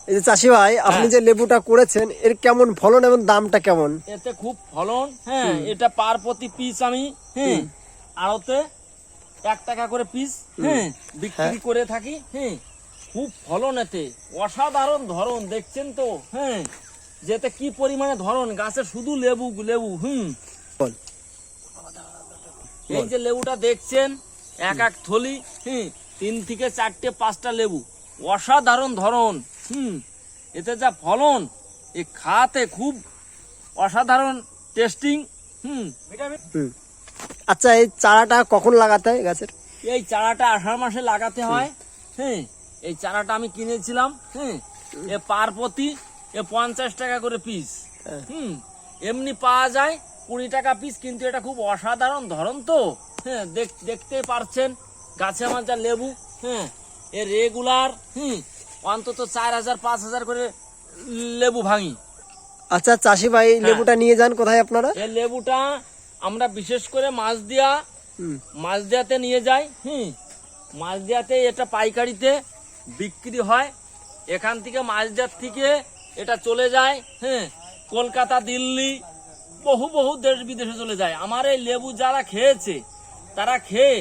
এই যে চাষি ভাই, আপনি যে লেবুটা করেছেন এর কেমন ফলন এবং দামটা কেমন? এতে খুব ফলন। হ্যাঁ, এটা পার প্রতি পিস আমি আড়তে 1 টাকা করে পিস বিক্রি করে থাকি। খুব ফলন এতে, অসাধারণ ধরন দেখছেন তো। যেতে কি পরিমাণে ধরন, গাছে শুধু লেবু লেবু। এই যে লেবুটা দেখছেন, এক এক থলি 3 থেকে 4টে 5টা লেবু, অসাধারণ ধরন। এতে যা ফলন, এ খাতে খুব অসাধারণ টেস্টিং। আচ্ছা, এই চারাটা কখন লাগাতে হয় গাছের? এই চারাটা আষাঢ় মাসে লাগাতে হয়। এই চারাটা আমি কিনেছিলাম। এ পার প্রতি 50 টাকা করে পিস। এমনি পাওয়া যায় 20 টাকা পিস, কিন্তু এটা খুব অসাধারণ ধরন তো। দেখতে পারছেন গাছে আমার যা লেবু। এ রেগুলার অন্তত 4000-5000 করে লেবু ভাঙি। আচ্ছা চাষি ভাই, লেবুটা নিয়ে যান কোথায় আপনারা? এই লেবুটা আমরা বিশেষ করে মাছদিয়াতে নিয়ে যাই। মাছদিয়াতে এটা পাইকারিতে বিক্রি হয়। এখান থেকে মাছদিয়ার থেকে এটা চলে যায় কলকাতা, দিল্লি, বহু বহু দেশ বিদেশে চলে যায়। আমার এই লেবু যারা খেয়েছে, তারা খেয়ে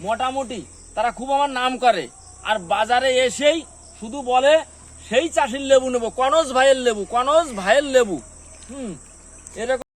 মোটামুটি তারা খুব আমার নাম করে। আর বাজারে এসেই শুধু বলে সেই চাষির লেবু নেবো, কনজ ভাইয়ের লেবু, কনজ ভাইয়ের লেবু। এরকম